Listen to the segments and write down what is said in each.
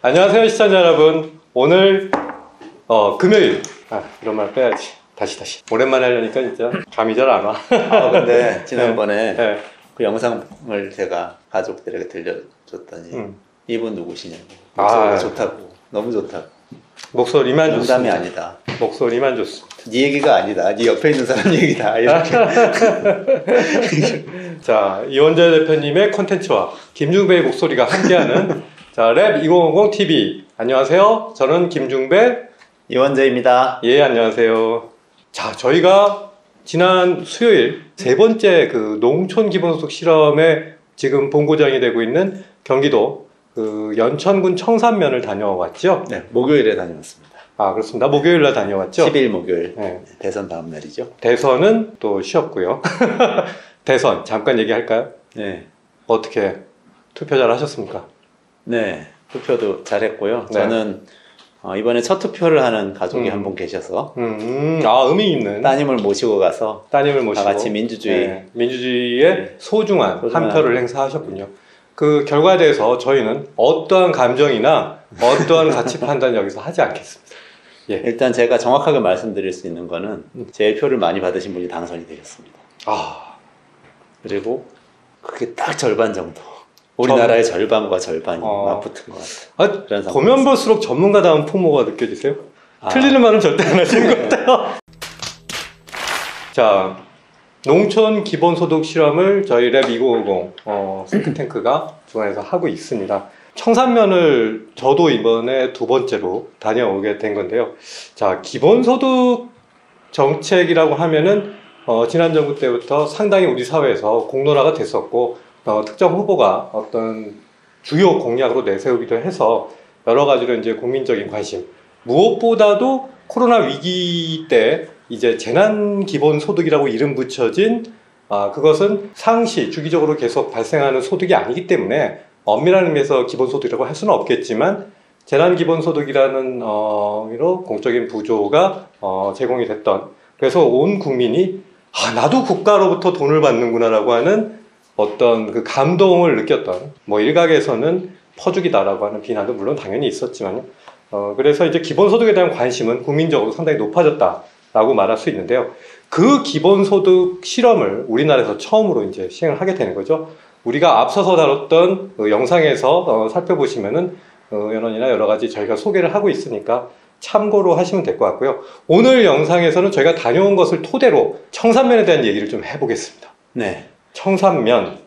안녕하세요 시청자 여러분. 오늘 금요일 이런 말 빼야지. 다시 오랜만에 하려니까 진짜 감이 잘 안 와. 근데 지난번에 네. 그 영상을 제가 가족들에게 들려줬더니 이분 누구시냐고. 아, 좋다고. 너무 좋다고. 목소리만 좋습니다. 농담이 아니다. 목소리만 좋습니다. 네 얘기가 아니다. 네 옆에 있는 사람 얘기다. 이렇게. 자, 이원재 대표님의 콘텐츠와 김중배의 목소리가 함께하는 자, 랩 2050TV. 안녕하세요. 저는 김중배 이원재입니다. 예, 안녕하세요. 자, 저희가 지난 수요일 세 번째 그 농촌 기본소득 실험에 지금 본고장이 되고 있는 경기도 그 연천군 청산면을 다녀왔죠? 네, 목요일에 다녀왔습니다. 아, 그렇습니다. 목요일 날 다녀왔죠? 10일 목요일. 네. 대선 다음 날이죠. 대선은 또 쉬었고요. 대선 잠깐 얘기할까요? 네. 어떻게 투표 잘 하셨습니까? 네, 투표도 잘했고요. 네. 저는 이번에 첫 투표를 하는 가족이 한 분 계셔서 의미 있는 따님을 모시고 가서 따님을 모시고 다 같이 민주주의 민주주의의 소중한 한 표를 행사하셨군요. 그 결과에 대해서 저희는 어떠한 감정이나 어떠한 가치 판단 여기서 하지 않겠습니다. 예. 일단 제가 정확하게 말씀드릴 수 있는 거는 제일 표를 많이 받으신 분이 당선이 되셨습니다. 그리고 그게 딱 절반 정도. 우리나라의 절반과 절반이 맞붙은 것 같아요. 보면 볼수록 전문가다운 풍모가 느껴지세요? 틀리는 말은 절대 안 하시는 것 같아요. 자, 농촌 기본소득 실험을 저희 랩 2950 싱크탱크가 주관해서 하고 있습니다. 청산면을 저도 이번에 두 번째로 다녀오게 된 건데요. 자, 기본소득 정책이라고 하면은 지난 정부 때부터 상당히 우리 사회에서 공론화가 됐었고 특정 후보가 어떤 주요 공약으로 내세우기도 해서 여러 가지로 이제 국민적인 관심, 무엇보다도 코로나 위기 때 이제 재난 기본 소득이라고 이름 붙여진 그것은 상시 주기적으로 계속 발생하는 소득이 아니기 때문에 엄밀한 의미에서 기본 소득이라고 할 수는 없겠지만 재난 기본 소득이라는 의미로 공적인 부조가 제공이 됐던, 그래서 온 국민이 나도 국가로부터 돈을 받는구나라고 하는 어떤 그 감동을 느꼈던, 뭐 일각에서는 퍼주기다라고 하는 비난도 물론 당연히 있었지만요. 그래서 이제 기본소득에 대한 관심은 국민적으로 상당히 높아졌다라고 말할 수 있는데요. 그 기본소득 실험을 우리나라에서 처음으로 이제 시행을 하게 되는 거죠. 우리가 앞서서 다뤘던 영상에서 살펴보시면은 연원이나 여러 가지 저희가 소개를 하고 있으니까 참고로 하시면 될 것 같고요. 오늘 영상에서는 저희가 다녀온 것을 토대로 청산면에 대한 얘기를 좀 해보겠습니다. 네. 청산면.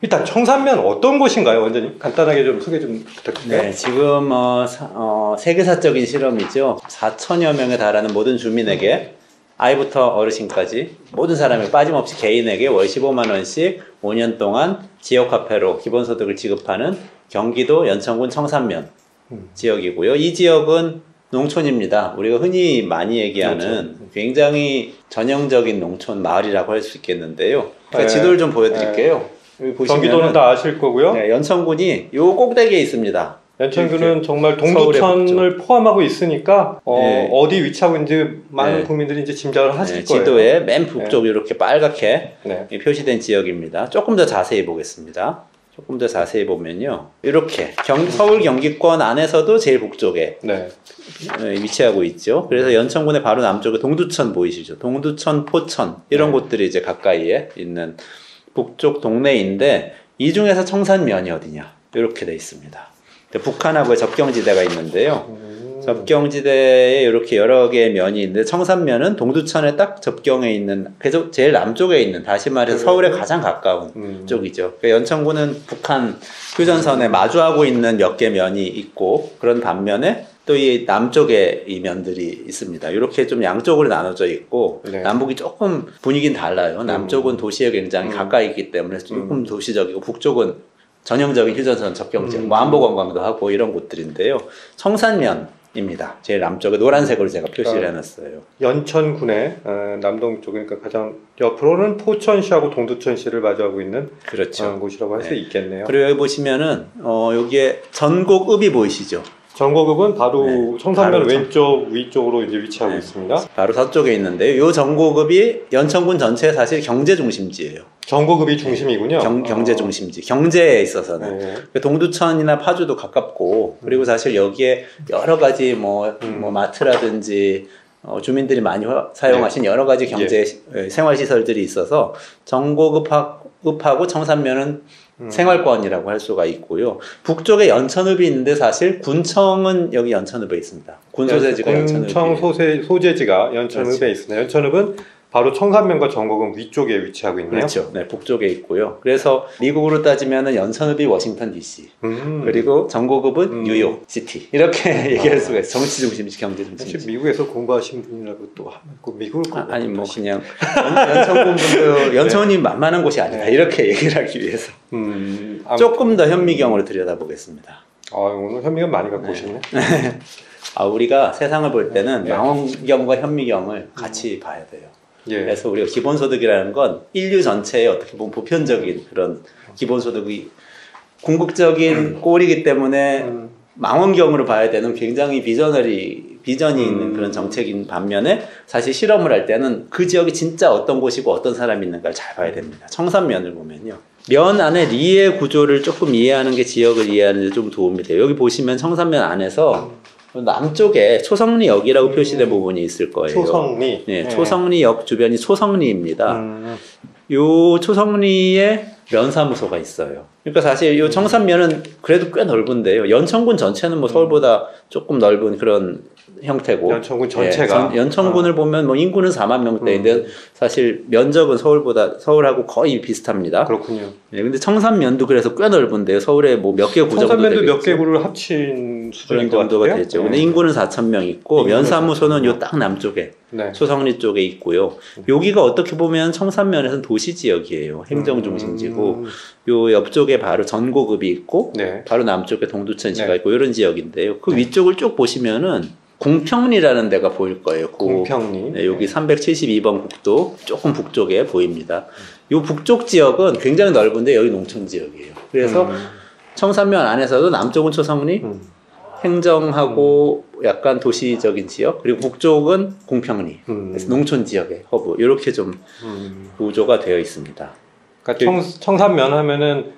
일단 청산면 어떤 곳인가요? 원장님 간단하게 좀 소개 좀 부탁드릴게요. 네, 지금 세계사적인 실험이죠. 4천여 명에 달하는 모든 주민에게 아이부터 어르신까지 모든 사람이 빠짐없이 개인에게 월 15만 원씩 5년 동안 지역화폐로 기본소득을 지급하는 경기도 연천군 청산면 지역이고요. 이 지역은 농촌입니다. 우리가 흔히 많이 얘기하는 굉장히 전형적인 농촌 마을이라고 할 수 있겠는데요. 제가 지도를 좀 보여드릴게요. 여기 보시면은, 경기도는 다 아실 거고요. 네, 연천군이 요 꼭대기에 있습니다. 연천군은 정말 동두천을 포함하고 있으니까 어디 위치하고 있는지 많은 국민들이 이제 짐작을 하실 거예요. 지도에 맨 북쪽 이렇게 빨갛게 표시된 지역입니다. 조금 더 자세히 보겠습니다. 조금 더 자세히 보면요, 이렇게 서울 경기권 안에서도 제일 북쪽에 위치하고 있죠. 그래서 연천군의 바로 남쪽에 동두천 보이시죠? 동두천, 포천 이런 곳들이 이제 가까이에 있는 북쪽 동네인데, 이 중에서 청산면이 어디냐 이렇게 돼 있습니다. 북한하고의 접경지대가 있는데요. 접경지대에 이렇게 여러 개의 면이 있는데, 청산면은 동두천에 딱 접경에 있는, 계속 제일 남쪽에 있는, 다시 말해서 서울에 가장 가까운 쪽이죠. 그러니까 연천군은 북한 휴전선에 마주하고 있는 몇 개 면이 있고, 그런 반면에 또 이 남쪽에 이 면들이 있습니다. 이렇게 좀 양쪽으로 나눠져 있고, 남북이 조금 분위기는 달라요. 남쪽은 도시에 굉장히 가까이 있기 때문에 조금 도시적이고, 북쪽은 전형적인 휴전선 접경지역, 뭐 안보 관광도 하고 이런 곳들인데요. 청산면입니다. 제일 남쪽에 노란색으로 제가 표시를 해놨어요. 연천군의 남동쪽, 그러니까 가장 옆으로는 포천시하고 동두천시를 마주하고 있는 그렇죠. 곳이라고 할 수 있겠네요. 그리고 여기 보시면은 여기에 전곡읍이 보이시죠? 전고급은 바로 네, 청산면 바로 왼쪽 위쪽으로 이제 위치하고 있습니다. 바로 서쪽에 있는데요. 이 전고급이 연천군 전체의 사실 경제 중심지예요. 전고급이 중심이군요. 경제 중심지, 경제에 있어서는 동두천이나 파주도 가깝고, 그리고 사실 여기에 여러 가지 뭐 마트라든지 주민들이 많이 사용하신 여러 가지 경제 생활 시설들이 있어서 전고급하고 청산면은 생활권이라고 할 수가 있고요. 북쪽에 연천읍이 있는데 사실 군청은 여기 연천읍에 있습니다. 군소재지가 연천읍에. 군청 소재지가 연천읍에 그렇죠. 있습니다. 연천읍은 바로 청산면과 전고급 위쪽에 위치하고 있네요. 그렇죠. 네, 북쪽에 있고요. 그래서 미국으로 따지면은 연천읍이 워싱턴 DC, 그리고 전고급은 뉴욕 시티 이렇게 얘기할 수가 있어요. 정치 중심지, 경제 중심지. 사실 미국에서 공부하신 분이라고 또 하고 미국을 아니 뭐 그냥 연천군 분들 연천이 만만한 곳이 아니다 이렇게 얘기를 하기 위해서 조금 더 현미경으로 들여다보겠습니다. 오늘 현미경 많이 갖고 오셨네. 우리가 세상을 볼 때는 망원경과 현미경을 같이 봐야 돼요. 그래서 우리가 기본소득이라는 건 인류 전체의 어떻게 보면 보편적인 그런 기본소득이 궁극적인 꼴이기 때문에 망원경으로 봐야 되는 굉장히 비전이 있는 그런 정책인 반면에 사실 실험을 할 때는 그 지역이 진짜 어떤 곳이고 어떤 사람이 있는가를 잘 봐야 됩니다. 청산면을 보면요. 면 안에 리의 구조를 조금 이해하는 게 지역을 이해하는 데 좀 도움이 돼요. 여기 보시면 청산면 안에서 남쪽에 초성리역이라고 표시된 부분이 있을 거예요. 초성리. 네, 초성리역 주변이 초성리입니다. 요 초성리에 면사무소가 있어요. 그러니까 사실 요 청산면은 그래도 꽤 넓은데요. 연천군 전체는 뭐 서울보다 조금 넓은 그런 형태고. 연천군 전체가. 연천군을 보면 뭐 인구는 4만 명대인데 사실 면적은 서울하고 거의 비슷합니다. 그렇군요. 네, 근데 청산면도 그래서 꽤 넓은데요. 서울에 뭐 몇 개 구 정도 청산면도 몇 개 구를 합친 수준인 것 정도가 같아요. 되죠. 근데 인구는 4,000명 있고 면사무소는 요 딱 남쪽에 초성리 쪽에 있고요. 여기가 어떻게 보면 청산면에서는 도시 지역이에요. 행정 중심지고 요 옆쪽에 바로 전고급이 있고 바로 남쪽에 동두천시가 있고 이런 지역인데요. 그 위쪽을 쭉 보시면은 궁평리라는 데가 보일 거예요. 궁평리. 네, 여기 372번 국도 조금 북쪽에 보입니다. 이 북쪽 지역은 굉장히 넓은데 여기 농촌 지역이에요. 그래서 청산면 안에서도 남쪽은 초성리, 행정하고 약간 도시적인 지역, 그리고 북쪽은 궁평리, 그래서 농촌 지역의 허브 이렇게 좀 구조가 되어 있습니다. 그러니까 청산면 하면은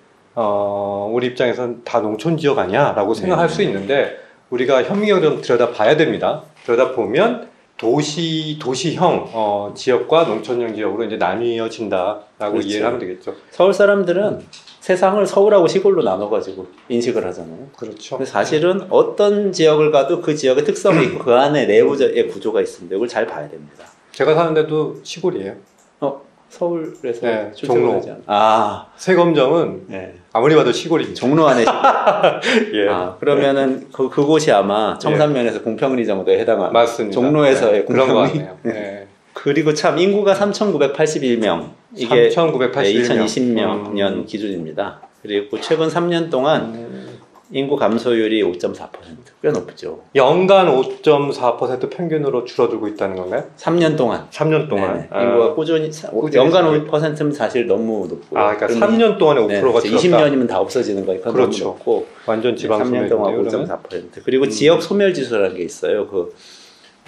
우리 입장에서는 다 농촌 지역 아니야라고 생각할 수 있는데 우리가 현미경을 좀 들여다봐야 됩니다. 들여다보면 도시형 지역과 농촌형 지역으로 이제 나뉘어진다라고 이해를 하면 되겠죠. 서울 사람들은 세상을 서울하고 시골로 나눠가지고 인식을 하잖아요. 그렇죠. 근데 사실은 어떤 지역을 가도 그 지역의 특성이 있고 그 안에 내부의 구조가 있습니다. 이걸 잘 봐야 됩니다. 제가 사는 데도 시골이에요. 서울에서 종로. 세검정은 아무리 봐도 시골입니다. 종로 안에 시골. 그러면은 그곳이 아마 청산면에서 궁평리 정도에 해당하는 맞습니다. 종로에서의 그런 거 궁평리. 같네요. 그리고 참 인구가 3,981명. 이게 3,981명. 2020년 기준입니다. 그리고 최근 3년 동안 인구 감소율이 5.4%. 꽤 높죠. 연간 5.4% 평균으로 줄어들고 있다는 건가요? 3년 동안. 3년 동안. 인구가 꾸준히 연간 5%는 사실 너무 높고. 그러니까 3년 동안에 5%가 줄었다. 20년이면 다 없어지는 거니까 그렇죠. 너무 높고. 완전 지방 3년 동안 5.4%. 그리고 지역 소멸 지수라는 게 있어요.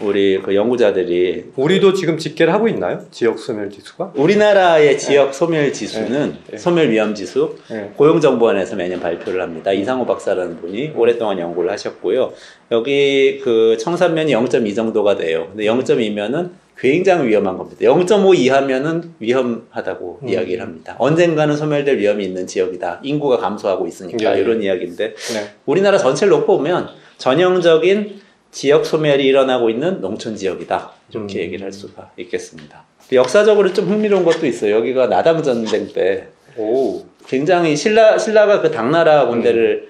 우리 연구자들이 우리도 지금 집계를 하고 있나요? 지역 소멸 지수가? 우리나라의 지역 소멸 지수는 소멸 위험 지수 고용정보원에서 매년 발표를 합니다. 이상호 박사라는 분이 오랫동안 연구를 하셨고요. 여기 청산면이 0.2 정도가 돼요. 근데 0.2면은 굉장히 위험한 겁니다. 0.5 이하면은 위험하다고 이야기를 합니다. 언젠가는 소멸될 위험이 있는 지역이다. 인구가 감소하고 있으니까 이런 이야기인데 우리나라 전체를 놓고 보면 전형적인 지역 소멸이 일어나고 있는 농촌 지역이다. 이렇게 얘기를 할 수가 있겠습니다. 역사적으로 좀 흥미로운 것도 있어요. 여기가 나당 전쟁 때 굉장히 신라가 그 당나라 군대를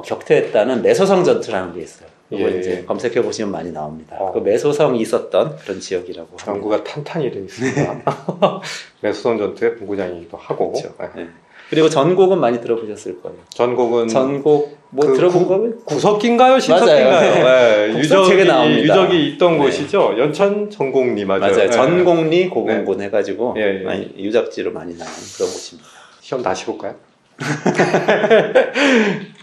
격퇴했다는 매소성 전투라는 게 있어요. 이거 이제 검색해 보시면 많이 나옵니다. 그 매소성이 있었던 그런 지역이라고 합니다. 연구가 탄탄히 되어 있습니다. 매소성 전투의 본부장이기도 하고. 그렇죠. 그리고 전곡은 많이 들어보셨을 거예요. 전곡 들어본 거면 구석기인가요? 신석기인가요? 유적이 있던 네. 곳이죠. 연천 전곡리 맞아요. 전곡리 고궁군 해가지고 유적지로 많이 나오는 그런 곳입니다. 시험 다시 볼까요?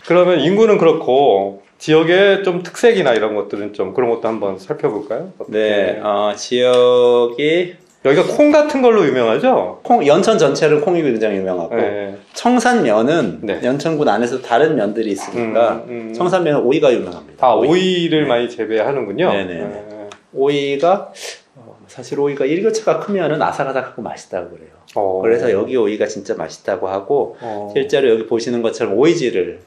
그러면 인구는 그렇고 지역의 좀 특색이나 이런 것들은 좀 그런 것도 한번 살펴볼까요? 어떻게? 네, 지역이 여기가 콩 같은 걸로 유명하죠? 연천 전체를 콩이 굉장히 유명하고 네. 청산면은 네. 연천군 안에서 다른 면들이 있으니까 청산면은 오이가 유명합니다. 아, 오이를 많이 재배하는군요. 네네. 오이가 사실 오이가 일교차가 크면은 아삭아삭하고 맛있다고 그래요. 그래서 여기 오이가 진짜 맛있다고 하고 실제로 여기 보시는 것처럼 오이지를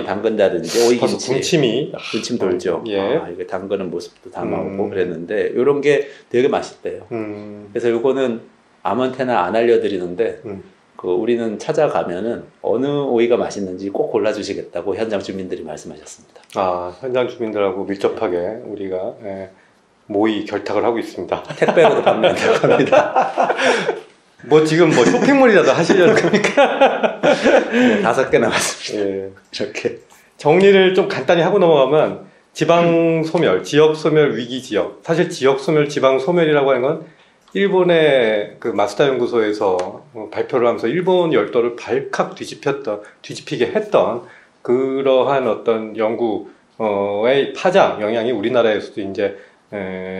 담근다든지 오이김치 군침 돌죠. 예. 이게 담그는 모습도 담아오고 그랬는데 이런 게 되게 맛있대요. 그래서 이거는 아무한테나 안 알려드리는데 우리는 찾아가면은 어느 오이가 맛있는지 꼭 골라주시겠다고 현장 주민들이 말씀하셨습니다. 아, 현장 주민들하고 밀접하게 우리가 모의 결탁을 하고 있습니다. 택배로도 판매한다고 합니다. 뭐 지금 뭐 쇼핑몰이라도 하시려는 겁니까? 네, 5개 남았습니다. 예. 이렇게 정리를 좀 간단히 하고 넘어가면 지방 소멸, 지역 소멸 위기 지역. 사실 지역 소멸, 지방 소멸이라고 하는 건 일본의 그 마스다 연구소에서 발표를 하면서 일본 열도를 발칵 뒤집히게 했던 그러한 어떤 연구의 파장 영향이 우리나라에서도 이제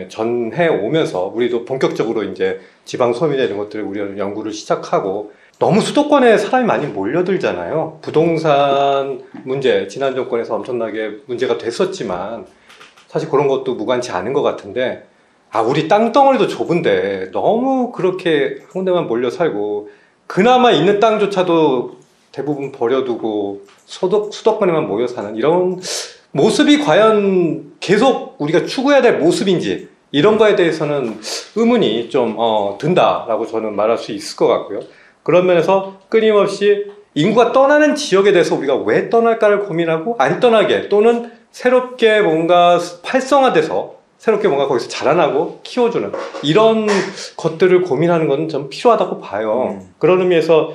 전해 오면서 우리도 본격적으로 이제 지방 소멸이나 이런 것들을 우리가 연구를 시작하고 너무 수도권에 사람이 많이 몰려들잖아요. 부동산 문제 지난 정권에서 엄청나게 문제가 됐었지만 사실 그런 것도 무관치 않은 것 같은데 우리 땅덩어리도 좁은데 너무 그렇게 한 군데만 몰려 살고 그나마 있는 땅조차도 대부분 버려두고 수도권에만 모여 사는 이런 모습이 과연 계속 우리가 추구해야 될 모습인지 이런 거에 대해서는 의문이 좀 든다라고 저는 말할 수 있을 것 같고요. 그런 면에서 끊임없이 인구가 떠나는 지역에 대해서 우리가 왜 떠날까를 고민하고 안 떠나게 또는 새롭게 뭔가 활성화돼서 새롭게 뭔가 거기서 자라나고 키워주는 이런 것들을 고민하는 건 좀 필요하다고 봐요. 그런 의미에서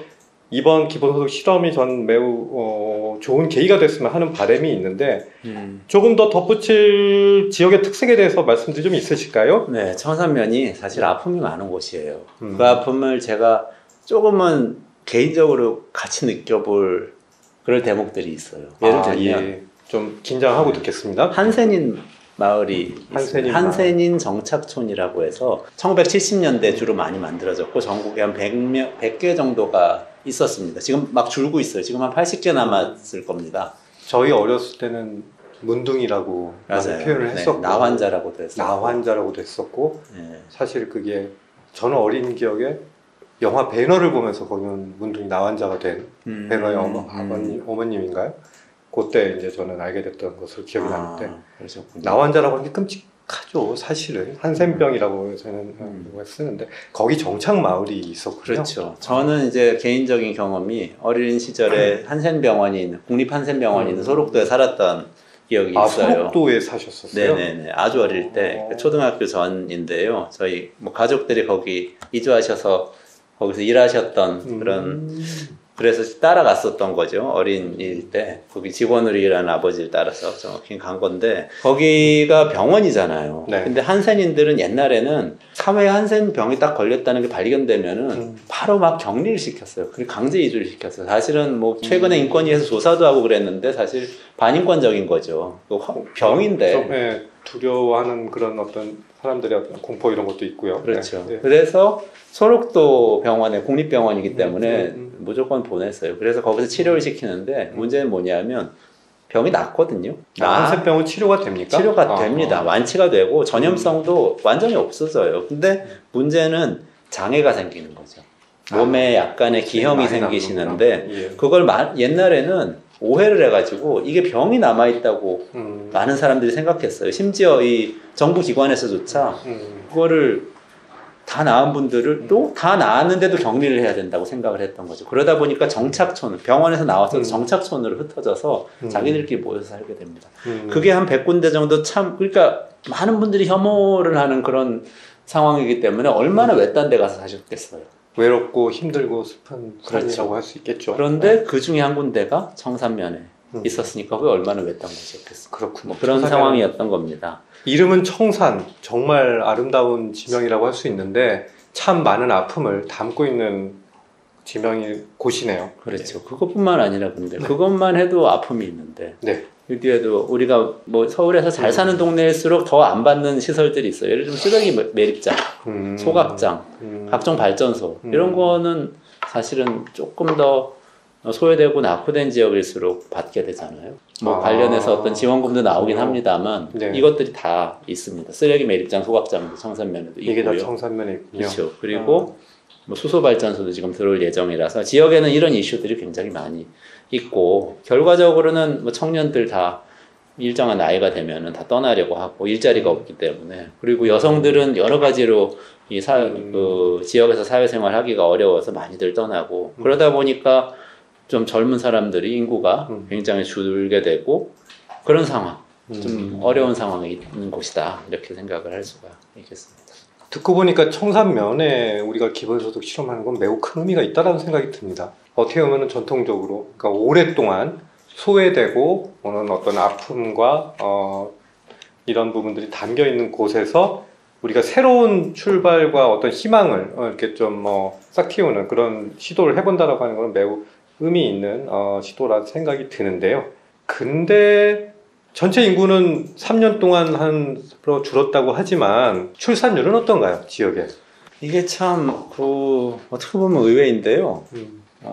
이번 기본소득 실험이 전 매우 좋은 계기가 됐으면 하는 바람이 있는데 조금 더 덧붙일 지역의 특색에 대해서 말씀들이 좀 있으실까요? 네, 청산면이 사실 아픔이 많은 곳이에요. 그 아픔을 제가 조금은 개인적으로 같이 느껴볼 그런 대목들이 있어요. 예를 들면 좀 긴장하고 듣겠습니다. 한센인 마을이 한센인 정착촌이라고 해서 1970년대 주로 많이 만들어졌고 전국에 한 100개 정도가 있었습니다. 지금 막 줄고 있어요. 지금 한 80개 남았을 겁니다. 저희 어렸을 때는 문둥이라고 표현을 했었고 나환자라고도 했었고 사실 그게 저는 어린 기억에 영화 배너를 보면서 거기는 문둥이 나환자가 된 배너의 어머님인가요? 그때 이제 저는 알게 됐던 것으로 기억이 나는데 나환자라고 하는 게 끔찍하죠. 사실은 한센병이라고 저는 쓰는데 거기 정착 마을이 있었군요. 그렇죠. 저는 이제 개인적인 경험이 어린 시절에 한센병원이 있는 국립한센병원이 있는 소록도에 살았던 기억이 있어요. 소록도에 사셨었어요? 네네네. 아주 어릴 때 초등학교 전인데요. 저희 뭐 가족들이 거기 이주하셔서 거기서 일하셨던 그래서 따라갔었던 거죠. 어린이일 때. 거기 직원으로 일하는 아버지를 따라서 정확히 간 건데, 거기가 병원이잖아요. 네. 근데 한센인들은 옛날에는 사회에 한센병이 딱 걸렸다는 게 발견되면은 바로 막 격리를 시켰어요. 그리고 강제 이주를 시켰어요. 사실은 뭐 최근에 인권위에서 조사도 하고 그랬는데 사실 반인권적인 거죠. 병인데. 좀, 두려워하는 그런 어떤 사람들의 어떤 공포 이런 것도 있고요. 그렇죠. 네. 그래서 소록도 병원에 국립병원이기 때문에 무조건 보냈어요. 그래서 거기서 치료를 시키는데 문제는 뭐냐면 병이 낫거든요. 한센병은 치료가 됩니까? 치료가 됩니다. 완치가 되고 전염성도 완전히 없어져요. 근데 문제는 장애가 생기는 거죠. 몸에 약간의 기형이 생기시는데 그걸 옛날에는 오해를 해가지고 이게 병이 남아있다고 많은 사람들이 생각했어요. 심지어 이 정부 기관에서조차 그거를 다 나은 분들을 또 다 나았는데도 격리를 해야 된다고 생각을 했던 거죠. 그러다 보니까 정착촌, 병원에서 나와서 정착촌으로 흩어져서 자기들끼리 모여서 살게 됩니다. 그게 한 100군데 정도 그러니까 많은 분들이 혐오를 하는 그런 상황이기 때문에 얼마나 외딴 데 가서 사셨겠어요. 외롭고 힘들고 슬픈 삶이라고 할 수 있겠죠. 그런데 그 중에 한 군데가 청산면에 있었으니까 그게 얼마나 외딴 곳이었겠어요. 그렇군요. 뭐 그런 상황이었던 겁니다. 이름은 청산, 정말 아름다운 지명이라고 할 수 있는데 참 많은 아픔을 담고 있는 지명이 곳이네요. 그렇죠. 그것뿐만 아니라 근데 그것만 해도 아픔이 있는데 네. 그 뒤에도 우리가 뭐 서울에서 잘 사는 동네일수록 더 안 받는 시설들이 있어요. 예를 들면 쓰레기 매립장, 소각장, 각종 발전소 이런 거는 사실은 조금 더 소외되고 낙후된 지역일수록 받게 되잖아요. 뭐 관련해서 어떤 지원금도 나오긴 합니다만 네. 이것들이 다 있습니다. 쓰레기 매립장, 소각장도 청산면에도 있고요. 이게 다 청산면에 있군요. 그렇죠. 그리고 뭐 수소 발전소도 지금 들어올 예정이라서 지역에는 이런 이슈들이 굉장히 많이 있고 결과적으로는 뭐 청년들 다 일정한 나이가 되면은 다 떠나려고 하고 일자리가 없기 때문에 그리고 여성들은 여러 가지로 이 그 지역에서 사회생활 하기가 어려워서 많이들 떠나고 그러다 보니까 좀 젊은 사람들이 인구가 굉장히 줄게 되고 그런 상황, 좀 어려운 상황에 있는 곳이다 이렇게 생각을 할 수가 있겠습니다. 듣고 보니까 청산면에 우리가 기본소득 실험하는 건 매우 큰 의미가 있다는 생각이 듭니다. 어떻게 보면 전통적으로 그러니까 오랫동안 소외되고 오는 어떤 아픔과 이런 부분들이 담겨 있는 곳에서 우리가 새로운 출발과 어떤 희망을 이렇게 좀 싹 틔우는 그런 시도를 해본다라고 하는 건 매우 의미 있는 시도라는 생각이 드는데요. 근데 전체 인구는 3년 동안 한 줄었다고 하지만 출산율은 어떤가요, 지역에? 이게 참 어떻게 보면 의외인데요.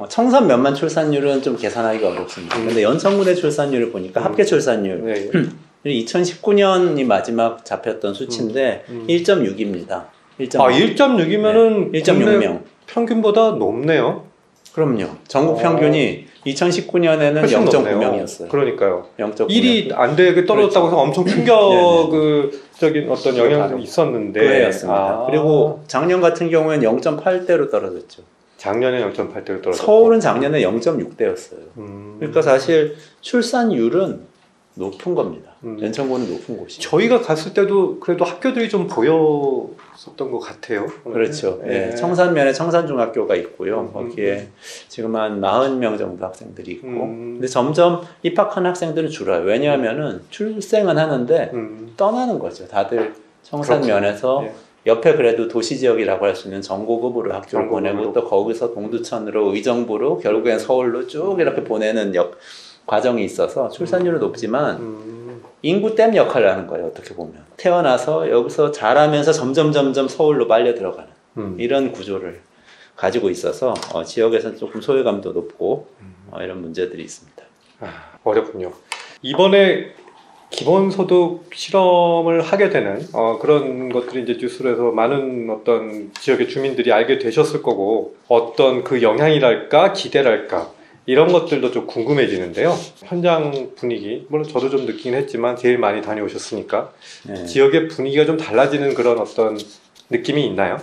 청산면만 출산율은 좀 계산하기가 어렵습니다. 근데 연천군의 출산율을 보니까 합계 출산율 2019년이 마지막 잡혔던 수치인데 1.6입니다. 1.6이면은 1.6명 평균보다 높네요. 그럼요. 전국 평균이 2019년에는 0.9명이었어요. 그러니까요. 0.9명. 1이 안 되게 떨어졌다고 해서 엄청 충격적인 어떤 영향도 있었는데. 그렇습니다. 그리고 작년 같은 경우에는 0.8대로 떨어졌죠. 작년에 0.8대로 떨어졌고. 서울은 작년에 0.6대였어요. 그러니까 사실 출산율은 높은 겁니다. 연천군은 높은 곳이죠. 저희가 갔을 때도 그래도 학교들이 좀 보였었던 것 같아요. 그렇죠. 네. 청산면에 청산중학교가 있고요. 거기에 지금 한 40명 정도 학생들이 있고. 근데 점점 입학한 학생들은 줄어요. 왜냐하면은 출생은 하는데 떠나는 거죠. 다들 청산면에서 옆에 그래도 도시지역이라고 할 수 있는 전고급으로 학교를 보내고 또 거기서 동두천으로 의정부로 결국엔 서울로 쭉 이렇게 보내는 과정이 있어서 출산율은 높지만 인구댐 역할을 하는 거예요. 어떻게 보면 태어나서 여기서 자라면서 점점 서울로 빨려 들어가는 이런 구조를 가지고 있어서 지역에서는 조금 소외감도 높고 이런 문제들이 있습니다. 어렵군요. 이번에 기본소득 실험을 하게 되는 그런 것들이 이제 뉴스로 해서 많은 어떤 지역의 주민들이 알게 되셨을 거고 어떤 그 영향이랄까 기대랄까 이런 것들도 좀 궁금해지는데요. 현장 분위기, 물론 저도 좀 느끼긴 했지만 제일 많이 다녀오셨으니까 지역의 분위기가 좀 달라지는 그런 어떤 느낌이 있나요?